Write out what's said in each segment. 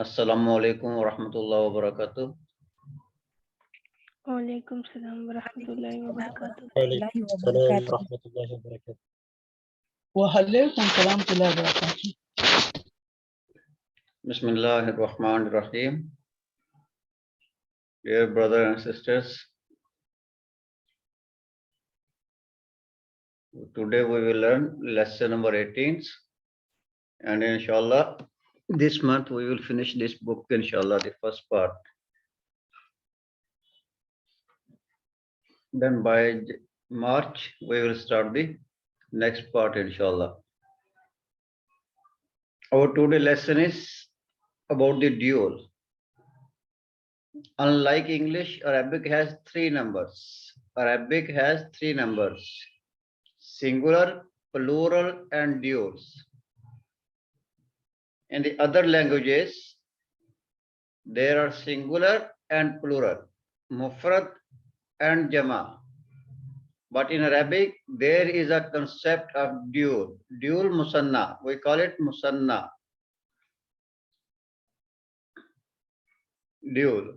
Assalamu alaikum wa rahmatullahi wa barakatuh. Walaikum salam wa rahmatullahi wa barakatuh. وعليكم السلام ورحمة الله وبركاته. وعليكم السلام ورحمة الله وبركاته. Bismillahir Rahmanir Rahim. Dear brothers and sisters, today we will learn lesson number 18, and inshallah this month we will finish this book, inshallah, the first part. Then by March we will start the next part, inshallah. Our today lesson is about the dual. Unlike English, Arabic has three numbers. Arabic has three numbers: singular, plural, and duals. In the other languages, there are singular and plural, mufrad and jama. But in Arabic, there is a concept of dual. Dual musanna. We call it musanna. Dual.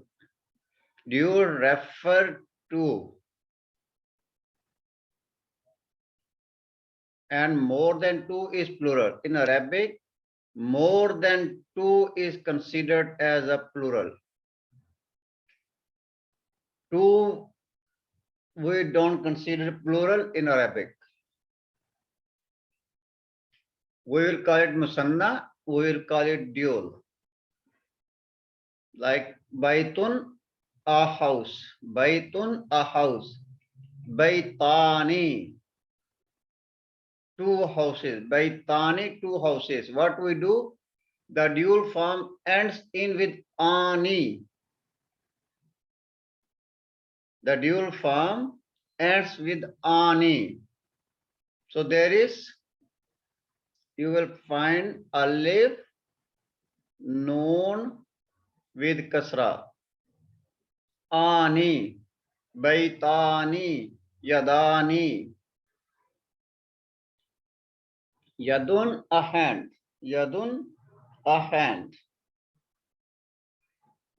Dual refer to and more than two is plural. In Arabic, more than two is considered as a plural. Two, we don't consider plural in Arabic. We will call it musanna, we will call it dual. Like baitun, a house. Baitun, a house. Baitani, two houses. Baitani, two houses. What we do? The dual form ends in with ani. The dual form ends with ani. So there is, you will find alif, noon with kasra. Ani, baitani, yadani. Yadun, a hand. Yadun, a hand.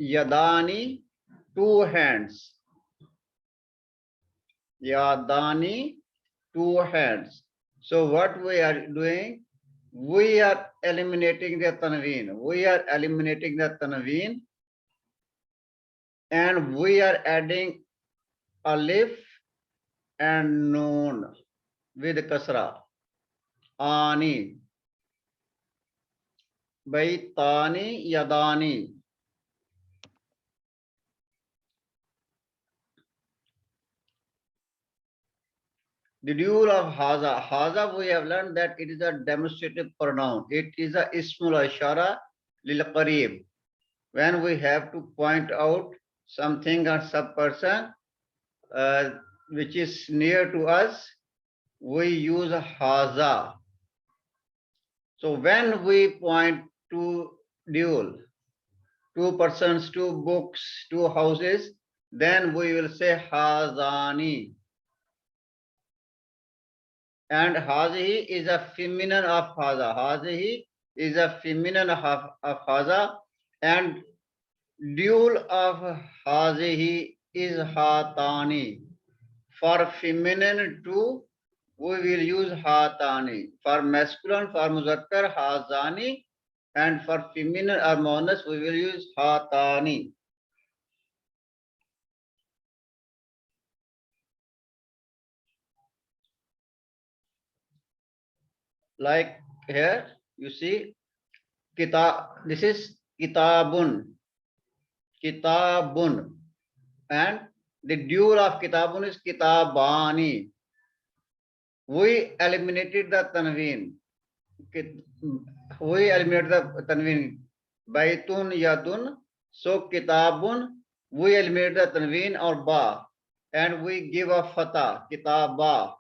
Yadani, two hands. Yadani, two hands. So what we are doing? We are eliminating the tanween. We are eliminating the tanween, and we are adding alif and noon with kasra. Ani, baitani, yadani. The dual of haza. Haza, we have learned that it is a demonstrative pronoun. It is a ismul ashara lil qarib. When we have to point out something or some person which is near to us, we use haza. So when we point to dual, two persons, two books, two houses, then we will say hazani. And hazihi is a feminine of haza. Hazihi is a feminine of haza, and dual of hazihi is hatani. For feminine two, we will use hatani. For masculine, for muzakkar, hazani, and for feminine or muannas, we will use hatani. Like here, you see, kitab. This is kitabun. Kitabun. And the dual of kitabun is kitabani. We eliminated the tanween. We eliminated the tanween. Baitun, yadun. So kitabun, we eliminated the tanween or ba. And we give a fatah, kitaba.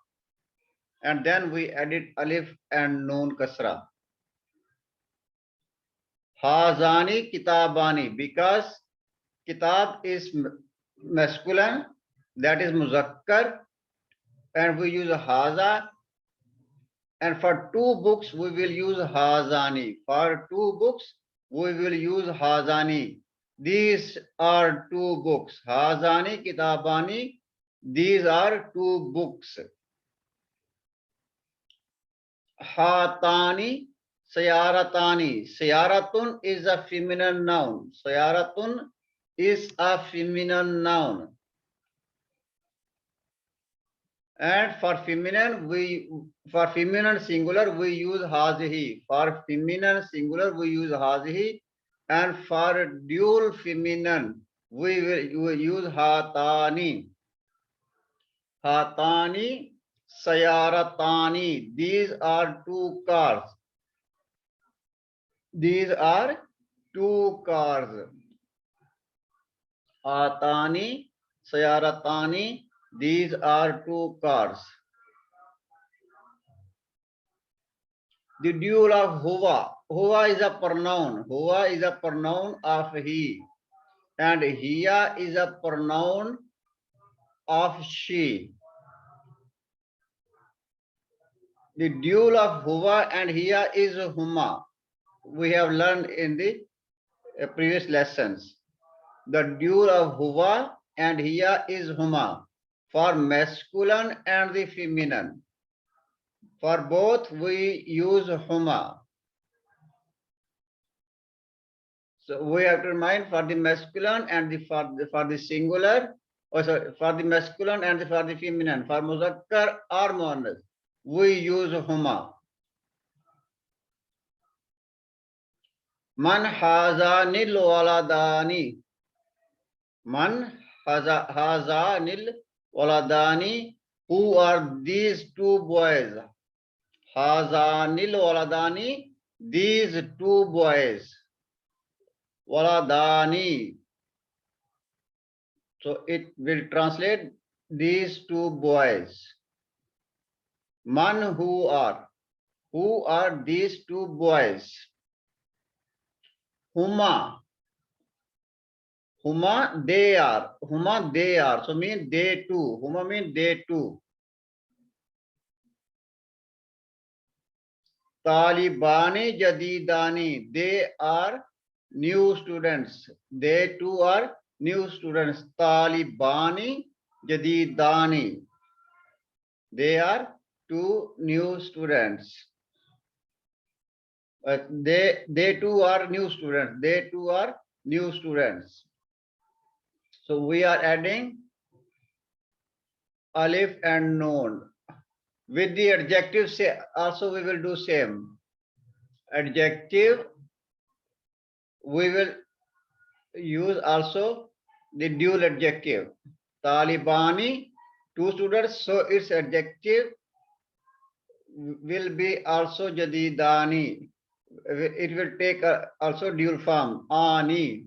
And then we added alif and noon kasra. Hazani kitabani, because kitab is masculine, that is muzakkar, and we use haza. And for two books, we will use hazani. For two books, we will use hazani. These are two books. Hazani kitabani. These are two books. Hatani sayaratani. Sayaratun is a feminine noun. Sayaratun is a feminine noun. And for feminine singular we use hazihi. For feminine singular we use hazihi, and for dual feminine we will use hatani. Hatani sayaratani. These are two cars. These are two cars. Hatani sayaratani. These are two cars. The dual of huwa. Huwa is a pronoun. Huwa is a pronoun of he. And hiya is a pronoun of she. The dual of huwa and hiya is huma. We have learned in the previous lessons. The dual of huwa and hiya is huma. For masculine and the feminine. For both we use huma. So we have to remind for the masculine and for the singular, or sorry, for the masculine and for the feminine, for muzakkar or muannas, we use huma. Man hazanil waladani. Man hazanil waladani. Who are these two boys? Hazanil waladani. These two boys. Waladani. So it will translate these two boys. Man who are these two boys? Huma. Huma they are. Huma they are. So mean they too. Huma mean they too. Talibani jadidani. They are new students. They too are new students. Talibani jadidani. They are two new students. They too are new students. They too are new students. So we are adding alif and noon. With the adjective say also we will do same. Adjective we will use also the dual adjective. Talibani, two students, so its adjective will be also jadidani. It will take also dual form. Ani.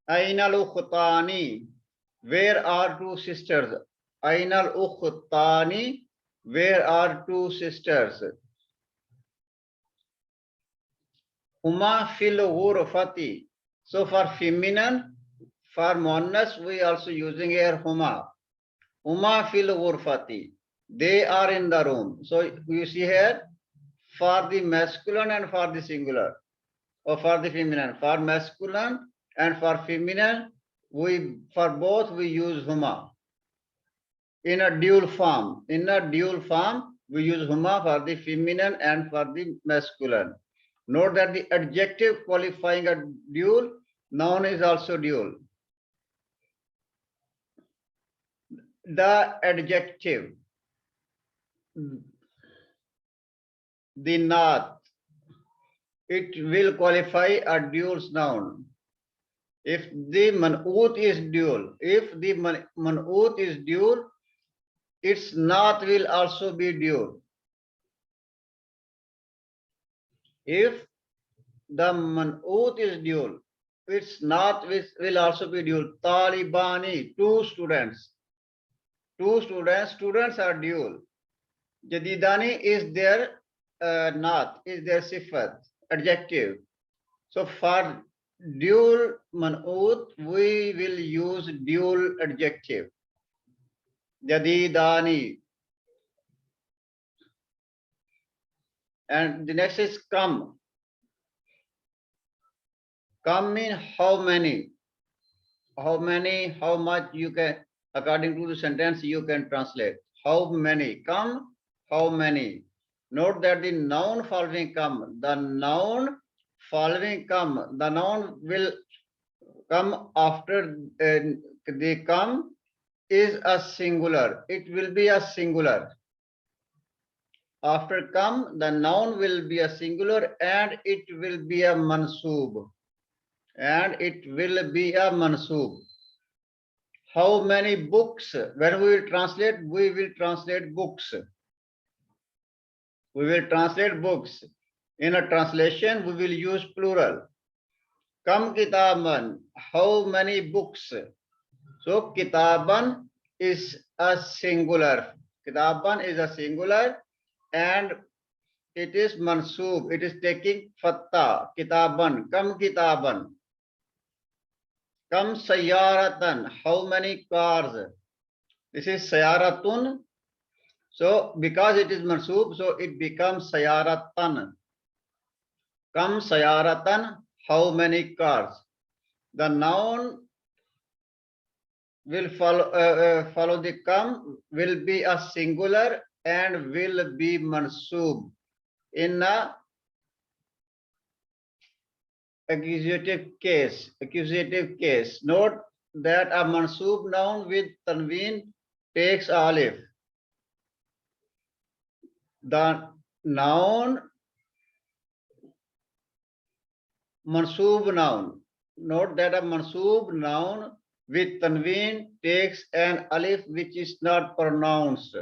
Ainal ukhtani. Where are two sisters? Ainal ukhtani. Where are two sisters? Huma fil ghurfati. So for feminine, for muannas, we also using here huma. Huma fil ghurfati. They are in the room. So you see here, for the masculine and for the singular, or for the feminine. For masculine and for feminine, for both we use huma. In a dual form. In a dual form, we use huma for the feminine and for the masculine. Note that the adjective qualifying a dual, noun is also dual. The adjective, the naat, it will qualify a dual noun. If the man'ut is dual, its naat will also be dual. If the man'ut is dual, its naat will also be dual. Talibani, two students. Students are dual. Jadidani is their naat, is their sifat, adjective. So for dual man'ut, we will use dual adjective. Jadidani. And the next is kam. Come mean how many? How many, how much you can, according to the sentence, you can translate. How many? Come, how many? Note that the noun following come. The noun following come. The noun will come after the come is a singular. It will be a singular. After come, the noun will be a singular and it will be a mansoob. And it will be a mansoob. How many books? When we will translate books. We will translate books. In a translation, we will use plural. Kam kitaban, how many books? So kitaban is a singular. Kitaban is a singular and it is mansoob. It is taking fatta. Kitaban, kam kitaban. Kam sayyaratan, how many cars? This is sayaratun. So because it is mansoob, so it becomes sayaratan. Kam sayaratan, how many cars? The noun will follow the come, will be a singular and will be mansoob in a accusative case. Note that a mansoob noun with tanween takes alif. The noun mansoob noun. Note that a mansoob noun with tanween takes an alif which is not pronounced.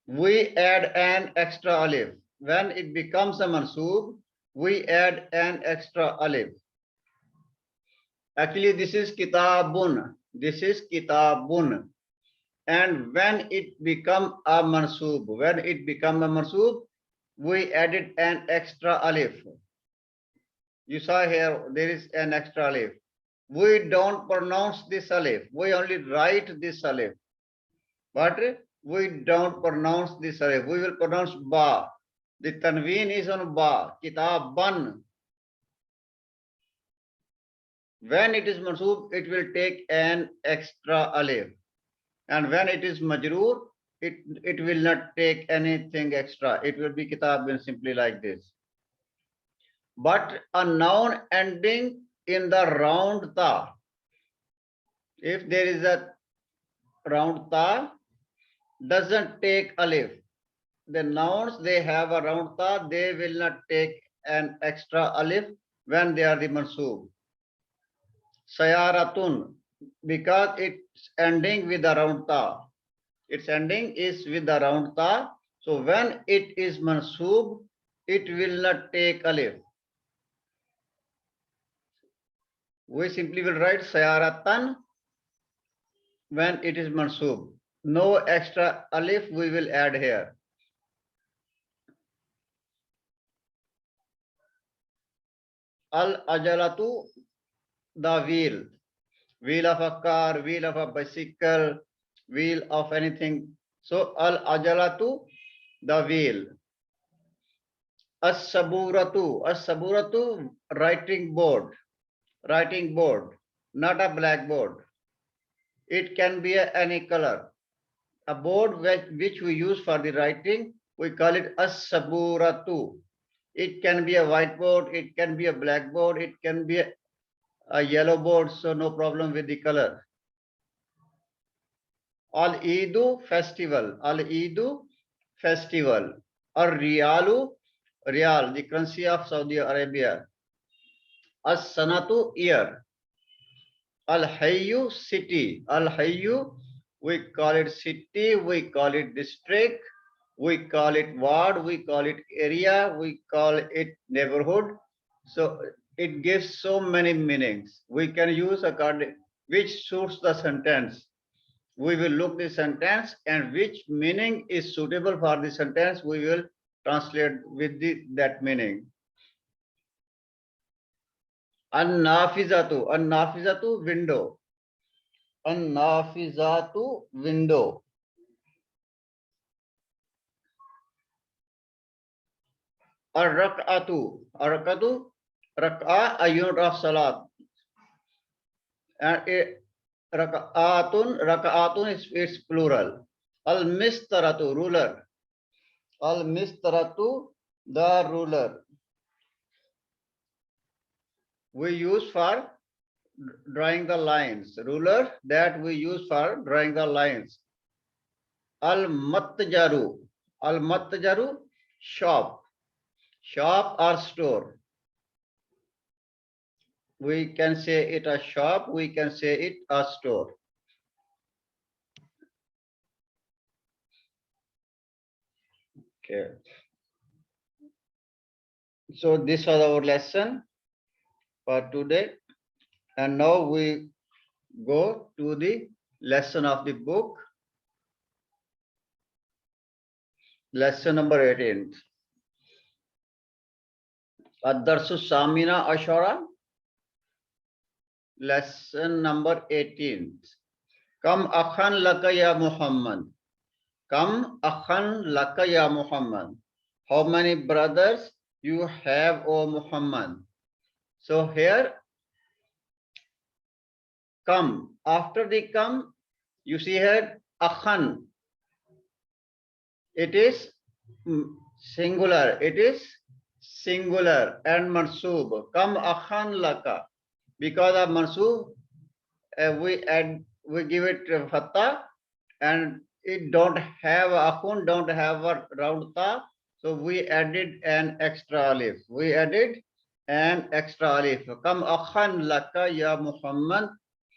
We add an extra alif. When it becomes a mansoob, we add an extra alif. Actually, this is kitabun. This is kitabun. And when it become a mansoob, we added an extra alif. You saw here, there is an extra alif. We don't pronounce this alif. We only write this alif. But we don't pronounce this alif. We will pronounce ba. The tanween is on ba. Kitaban. When it is mansoob, it will take an extra alif. And when it is majroor, it will not take anything extra. It will be kitabin simply like this. But a noun ending in the round ta, if there is a round ta, doesn't take alif. The nouns, they have a round ta, they will not take an extra alif when they are the mansoob. Sayaratun, because it's ending with a round ta. Its ending is with the round ta. So when it is mansoob, it will not take alif. We simply will write sayaratan when it is mansoob. No extra alif we will add here. Al-ajalatu, the wheel. Wheel of a car, wheel of a bicycle, wheel of anything. So al-ajalatu, the wheel. As-saburatu, writing board, not a blackboard. It can be any color. A board which we use for the writing, we call it as-saburatu. It can be a whiteboard, it can be a blackboard, it can be a yellow board, so no problem with the color. Al-Eidu, festival. Al-Eidu, festival. Ar-Riyalu, Riyal, the currency of Saudi Arabia. As-Sanatu, year. Al-Hayyu, city. Al-Hayyu, we call it city, we call it district, we call it ward, we call it area, we call it neighborhood. So it gives so many meanings. We can use according which suits the sentence. We will look the sentence and which meaning is suitable for the sentence, we will translate with that meaning. An-nafizatu, window. An-nafizatu, window. Ar-rak'atu, Rak'a, a unit of salat. And rak'atun is its plural. Al-mistaratu, ruler. Al-mistaratu, the ruler. We use for drawing the lines. Ruler that we use for drawing the lines. Al-matjaru. Al-matjaru, shop. Shop or store. We can say it a shop, we can say it a store. Okay. So this was our lesson for today. And now we go to the lesson of the book. Lesson number 18. Ad-Darsu Samina Ashara. Lesson number 18. Kam akhan laka ya Muhammad. Kam akhan laka ya Muhammad. How many brothers you have, O Muhammad? So here, come. After the come, you see here, akhan. It is singular. It is singular and mansub. Kam akhan laka. Because of mansub, we give it fatha, and it don't have akhun, don't have a round ta. So we added an extra alif. We added an extra alif. Kam akhan laka ya Muhammad.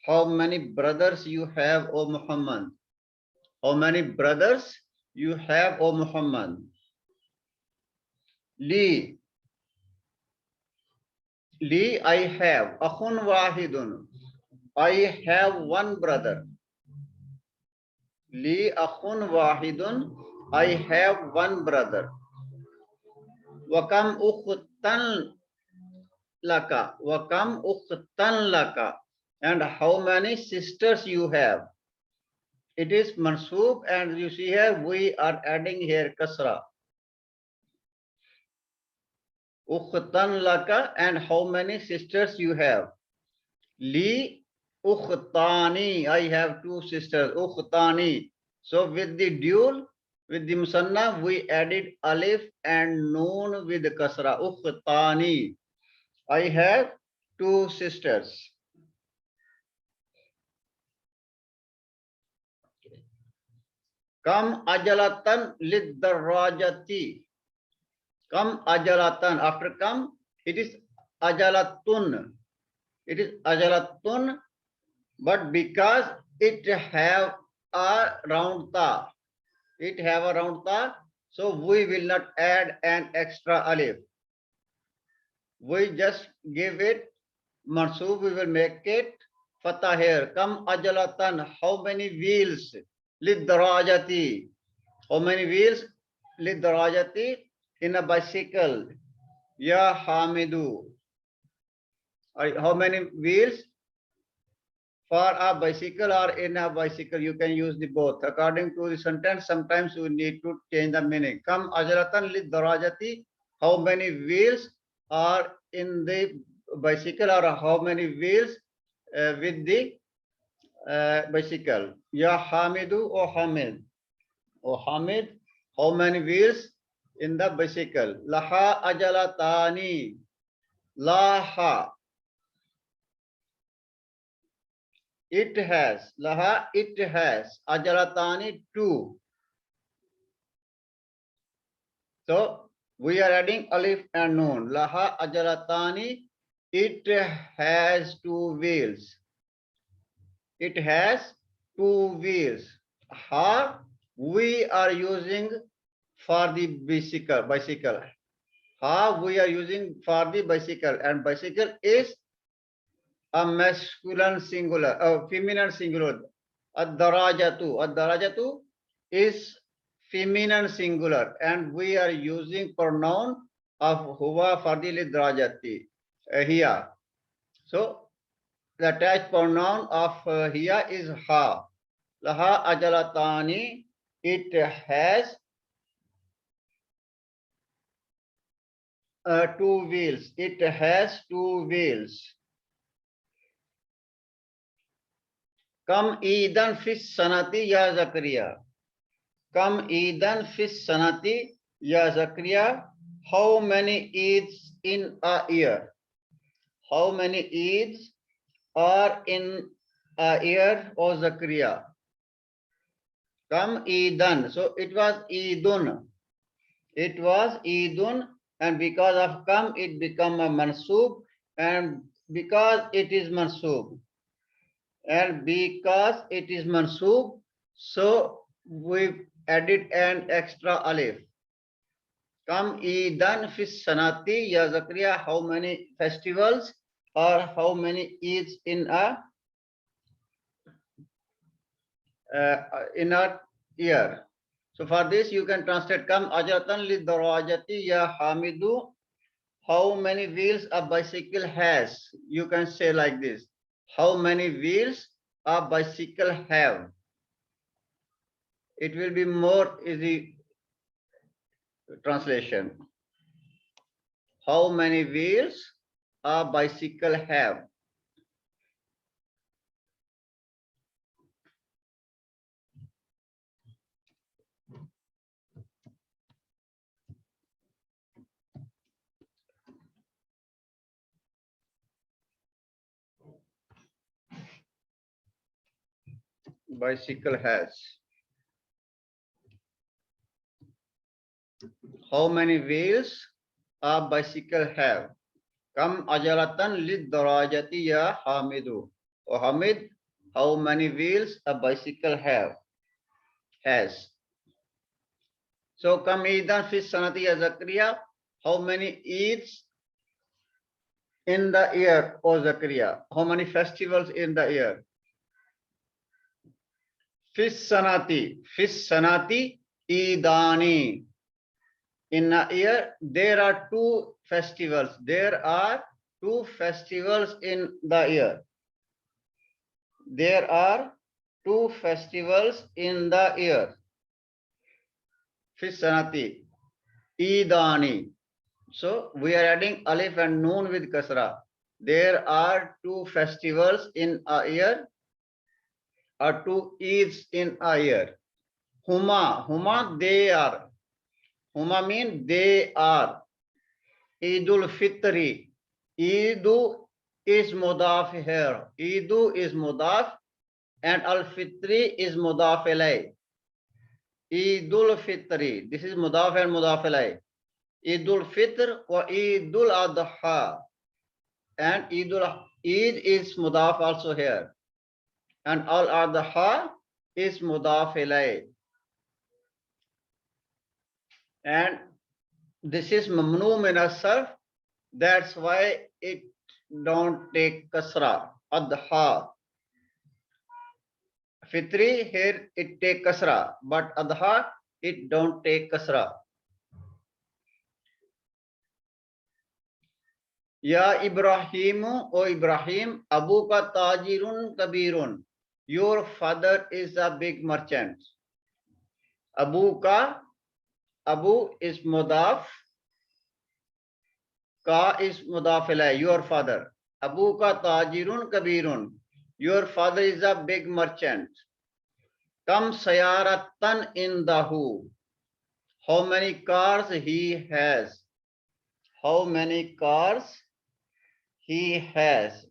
How many brothers you have, O Muhammad? How many brothers you have, O Muhammad? Li. Li, I have. Akhun wahidun. I have one brother. Li akhun wahidun. I have one brother. Wakam ukhtan laka. Wakam ukhtan laka. And how many sisters you have? It is mansub, and you see here we are adding here kasra. Ukhtan laka, and how many sisters you have? Li ukhtani, I have two sisters. Ukhtani. So with the dual, with the musanna, we added alif and noon with kasra. Ukhtani. I have two sisters. Kam ajalatan lid darajati. Kam ajalatan. After kam, it is ajalatun. It is ajalatun, but because it have a round ta, it have a round ta, so we will not add an extra alif. We just give it mansub, we will make it fatah here. Kam ajalatan, how many wheels? Lid darajati. How many wheels? Lid darajati, in a bicycle. Ya Hamidu. How many wheels? For a bicycle or in a bicycle, you can use the both. According to the sentence, sometimes you need to change the meaning. Kam ajalatan lid darajati. How many wheels are in the bicycle, or how many wheels with the bicycle? Ya Hamidu or Hamid. O Hamid, how many wheels in the bicycle? Laha ajalatani. Laha. It has. Laha, it has. Ajalatani, two. So we are adding alif and noon. Laha ajalatani. It has two wheels. It has two wheels. Ha, we are using for the bicycle. Ha, we are using for the bicycle, and bicycle is a masculine singular, a feminine singular. Ad-darajatu. Ad-darajatu is feminine singular, and we are using pronoun of huwa for the darajati here. So the attached pronoun of here is ha. Laha ajalatani. It has two wheels. It has two wheels. Kam idan fis sanati ya Zakaria. Kam idan fis sanati ya Zakaria. How many Eids in a year? How many Eids are in a year, O Zakaria? Kam idan. So it was Eidun. It was Eidun, and because of kam, it become a mansub, and because it is mansub, so we added an extra alif. Kam Eidan fis sanati ya Zakaria, how many festivals or how many Eids in a year? So for this you can translate kam ajatan li darajati ya Hamidu. How many wheels a bicycle has? You can say like this. How many wheels a bicycle have? It will be more easy translation. How many wheels a bicycle have? Bicycle has. How many wheels a bicycle have? Kam ajalatan lid darajati ya Hamidu. Oh Hamid, how many wheels a bicycle has? So kam idan fi sanati ya Zakaria, how many Eids in the year, O Zakaria? How many festivals in the year? Fis sanati, Idani. In a year, there are two festivals. There are two festivals in the year. There are two festivals in the year. Fis sanati, Idani. So we are adding alif and noon with kasra. There are two festivals in a year, or two Eids in a year. Huma, they are. Huma mean they are. Eidul Fitri. Eidu is mudaf here. Eidu is mudaf and al-Fitri is mudaf ilay. Eidul Fitri. This is mudaf and mudaf ilay. Eidul Fitr or Eidul Adha. And Eid is mudaf also here. And al-Adha is mudaf ilay. And this is mamnu min as-sarf. That's why it don't take kasra. Adha. Fitri here it take kasra, but adha it don't take kasra. Ya Ibrahimu, O Ibrahim, Abu ka tajirun kabirun. Your father is a big merchant. Abu ka, Abu is mudaf. Ka is mudaf ilay, your father. Abu ka tajirun kabirun. Your father is a big merchant. Kam sayaratan indahu. How many cars he has? How many cars he has?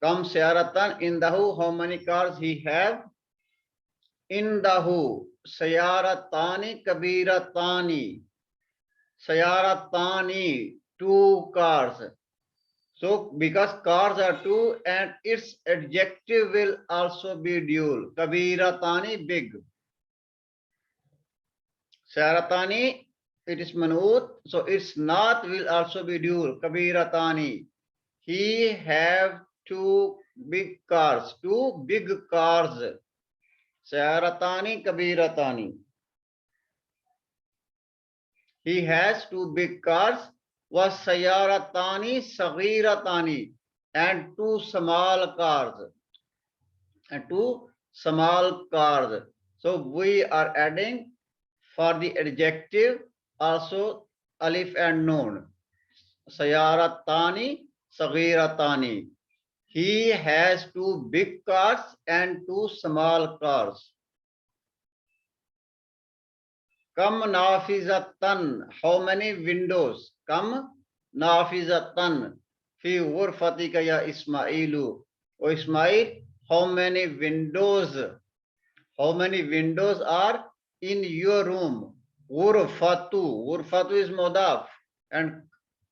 Kam sayaratan indahu. How many cars he have? Indahu. Sayaratani kabiratani. Sayaratani. Two cars. So because cars are two and its adjective will also be dual. Kabiratani, big. Sayaratani, it is manut, so its not will also be dual. Kabiratani. He have two big cars. Two big cars. Sayaratani, kabiratani. He has two big cars. Was sayaratani sagiratani, and two small cars. And two small cars. So we are adding for the adjective also alif and noon. Sayaratani, sagiratani. He has 2 big cars and 2 small cars. Kam nafizatan. How many windows? Kam nafizatan. Fi ghurfatika ya Ismailu. O Ismail, how many windows? How many windows are in your room? Ghurfatu. Ghurfatu is mudaf and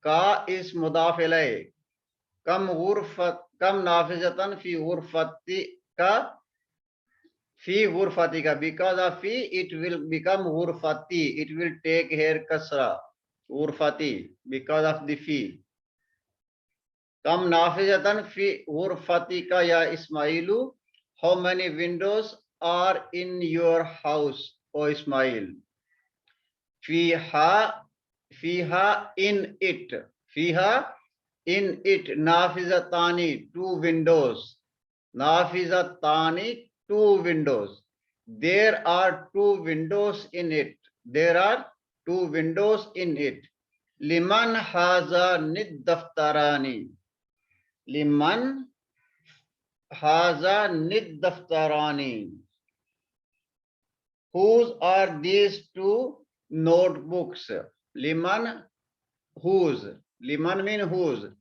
ka is mudaf ilay. Kam nafizatan fi ghurfatika. Fi ghurfatika. Because of fi, it will become ghurfati. It will take here kasra. Ghurfati. Because of the fi. Kam nafizatan fi ghurfatika ya Ismailu. How many windows are in your house, O Ismail? Fiha in it. Fiha in it. Nafizatani, 2 windows. Nafizatani, 2 windows. There are 2 windows in it. There are 2 windows in it. Liman haza niddaftarani. Liman haza niddaftarani. Whose are these 2 notebooks? Liman, whose? Liman mean whose?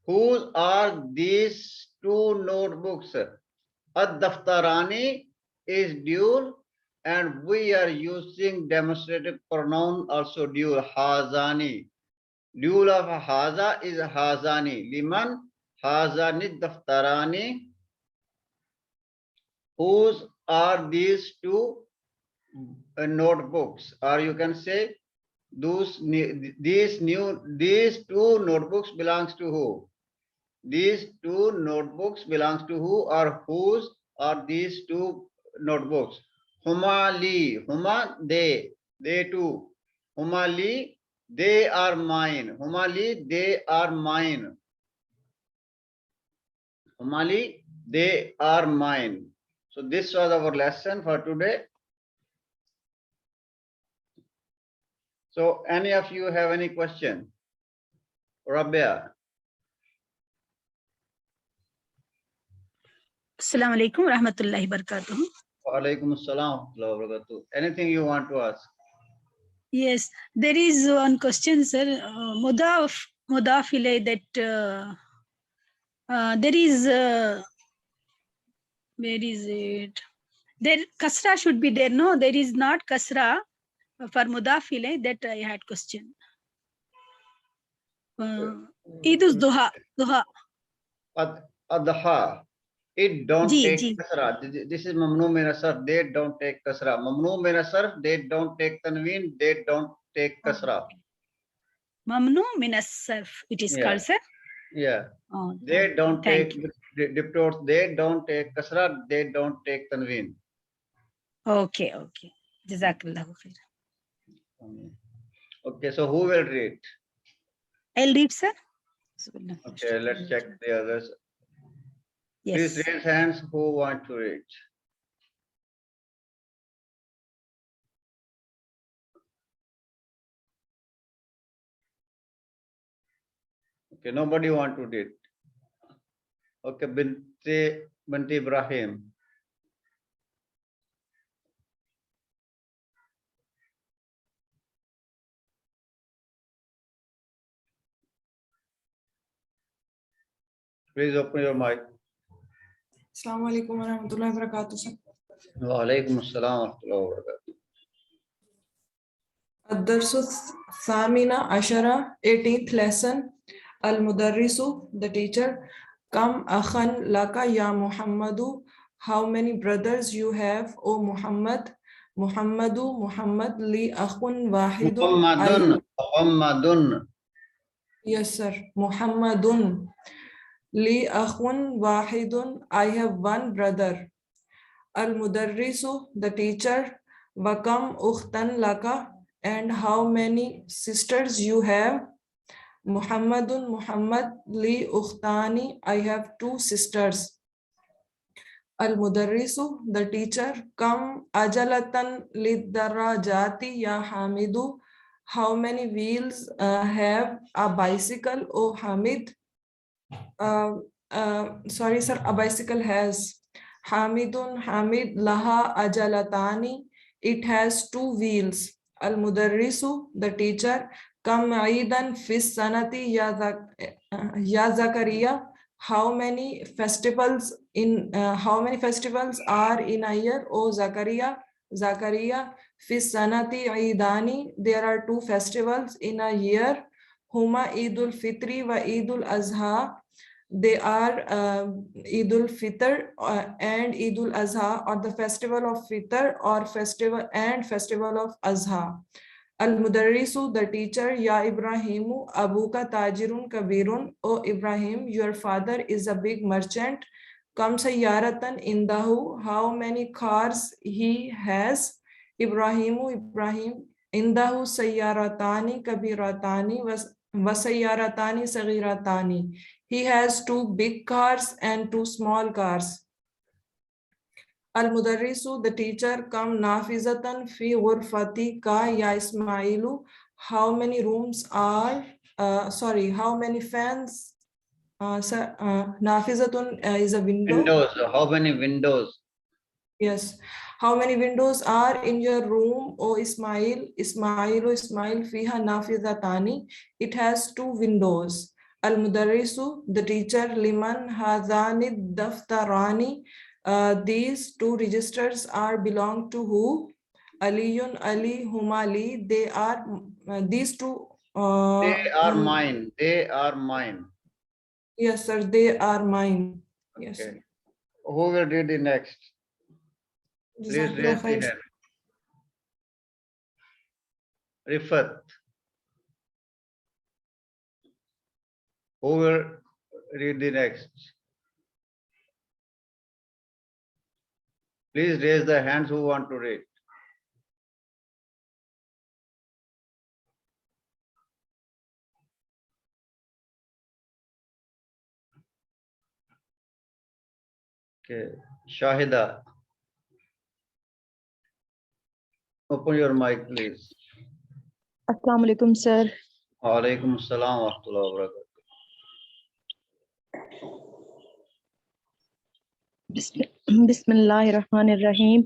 Whose are these 2 notebooks? Ad-daftarani is dual and we are using demonstrative pronoun also dual. Hazani. Dual of haza is hazani. Liman hazani daftarani. Whose are these 2 notebooks? Or you can say these 2 notebooks belongs to who? These 2 notebooks belongs to who or whose are these 2 notebooks? Huma li. Huma they. They 2. Huma li. They are mine. Huma li. They are mine. Huma li. They are mine. So this was our lesson for today. So any of you have any question? Rabia. Assalamu alaikum rahmatullahi barakatuh. Wa alaikum assalam wa barakatuh. Anything you want to ask? Yes, there is one question, sir. Mudaf ilay that there is where is it? There kasra should be there. No, there is not kasra for mudaf ilay. That I had question. Idus duha. Adha. It don't take Ji. kasra. This is mamnu min asarf. They don't take kasra. Mamnu min asarf. They don't take tanween. They don't take kasra. Mamnu min as-sarf. It is called, sir. Yeah. Oh, They don't thank take diptotes. They don't take kasra. They don't take tanween. Okay. Jazakallahu khair. Okay. So who will read? I'll read, sir. Okay. Let's check the others. Yes. Please raise hands who want to read. Okay, nobody want to read. Okay, Binti Ibrahim. Please open your mic. Assalamu alaikum wa rahmatullahi wa barakatuh. Wa alaikum assalam wa rahmatullahi wa barakatuh. Ad-darsu Thamina Ashara, 18th lesson. Al-Mudarrisu, the teacher. Kam akhan laka ya Muhammadu. How many brothers you have, O Muhammad? Muhammad li akhun wahidun. Muhammadun. Yes, sir. Muhammadun. Li akhun wahidun. I have 1 brother. Al-Mudarrisu, the teacher. Wakam ukhtan laka. And how many sisters you have? Muhammad li ukhtani. I have 2 sisters. Al-Mudarrisu, the teacher. Kam ajalatan lid-darajati ya Hamidu. How many wheels have a bicycle, O Hamid? Sorry, sir, a bicycle has. Hamidun, Hamid, laha ajalatani. It has two wheels. Al-Mudarrisu, the teacher. Kam aidan fis sanati ya Zakaria. How many festivals are in a year, O Zakaria? Zakaria, fis sanati aidani. There are two festivals in a year. Huma Eidul Fitri wa Eidul Azha. They are Eidul Fitr and Eidul Azha, or the festival of Fitr or festival of Azha. Al-Mudarrisu, the teacher. Ya Ibrahimu, abuka tajirun kabirun. O Ibrahim, your father is a big merchant. Kam sayyaratan indahu. How many cars he has? Ibrahim, indahu sayyaratani kabiratani wasayyaratani saghiratani. He has two big cars and two small cars. Al-Mudarrisu, the teacher. Kam nafizatan fi ghurfati ka ya Ismailu. How many fans? Nafizatun is a window. Windows. How many windows? Yes. How many windows are in your room, O Ismail? Ismail, fiha nafizatani. It has two windows. Al-Mudarrisu, the teacher. Liman hadhani daftarani. These two registers belong to who? Aliyun, Ali, Humali. They are these two. They are mine. They are mine. Yes, sir. They are mine. Yes. Okay. Who will read the next? Please raise the hand. Rifat. Who will read the next? Please raise the hands who want to read. Okay. Shahida. Open your mic, please. Assalamu alaikum, sir. Wa alaikum assalam wa rahmatullahi wa barakatuh. Bismillahir Rahmanir Rahim.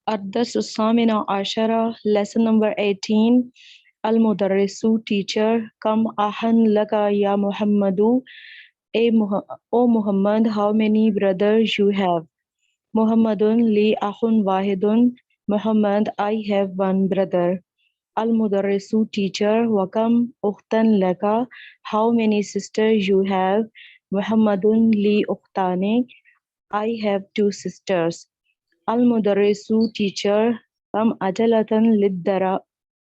Ad-Dars Samina Ashara, lesson number 18. Al-Mudarrisu, teacher. Kam ahan laka ya Muhammadu. O Muhammad, how many brothers you have? Muhammadun li akhun wahidun. Muhammad, I have one brother. Al-Mudarrisu, teacher. Wakam ukhtan laka, how many sisters you have? Muhammadun li ukhtani. I have two sisters. Al-Mudarrisu, teacher. Kam ajalatan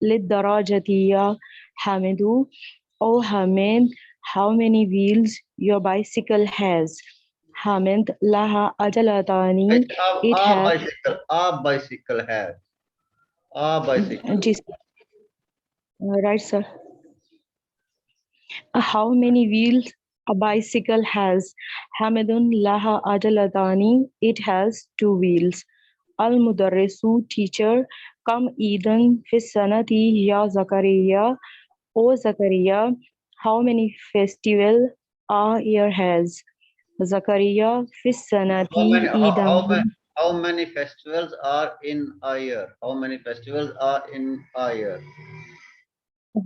lid-darajati ya Hamidu. O Hamid, how many wheels your bicycle has? Hamid, laha ajalatani. It has. A bicycle has. A bicycle. Right, sir. How many wheels a bicycle has? Hamidun laha ajalatani. It has two wheels. Al-Mudarrisu, teacher. Kam Edan fis sanati ya Zakaria. O Zakaria, how many festivals a year has? Zakaria fis sanati Edan. How many festivals are in a year? How many festivals are in a year?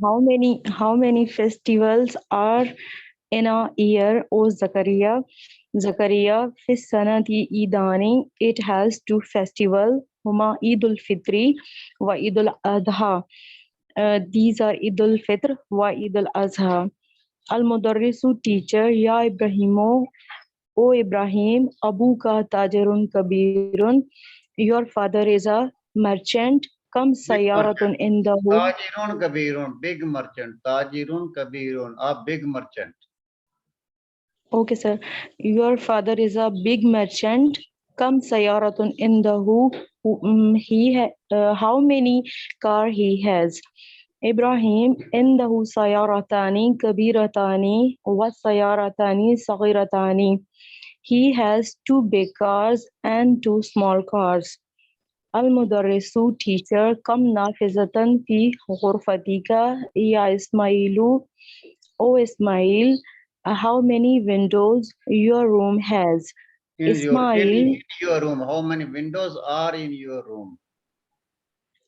How many festivals are in a year, O Zakaria? Zakaria fis sanati Idani. It has two festivals. Huma Eidul Fitri wa Eidul Adha. These are Eidul Fitr wa Eidul Azha. Al-Mudarrisu, teacher. Ya Ibrahimu, O Ibrahim, Abuka tajirun kabirun. Your father is a merchant. Kam sayaratun indahu. Tajirun kabirun, big merchant. Tajirun kabirun, a big merchant. Okay, sir. Your father is a big merchant. Kam sayaratun indahu. How many car he has? Ibrahim, indahu sayaratani kabiratani wa sayaratani saghiratani. He has 2 big cars and 2 small cars. Al-Mudarrisu teacher, Kam nafizatan fi ghurfatika ya Ismailu. O Ismail, how many windows your room has? In Ismail, your room, how many windows are in your room?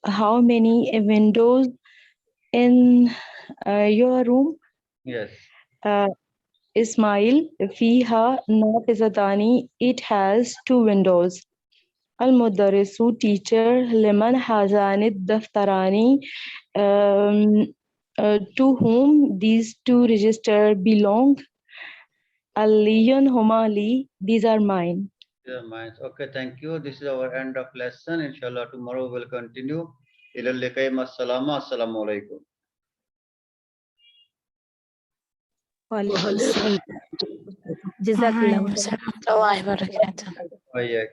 how many windows in your room? Yes. Ismail, fiha nafizatani, it has 2 windows. Al-Mudarrisu teacher, liman hazanid daftarani, to whom these 2 registers belong. Al-liyon humali, these are mine. Yeah, minds. Okay, thank you. This is our end of lesson. Inshallah, tomorrow we'll continue. Ilal liqaim. Assalamu alaikum. Jazakallah. Assalamu alaikum. Bye.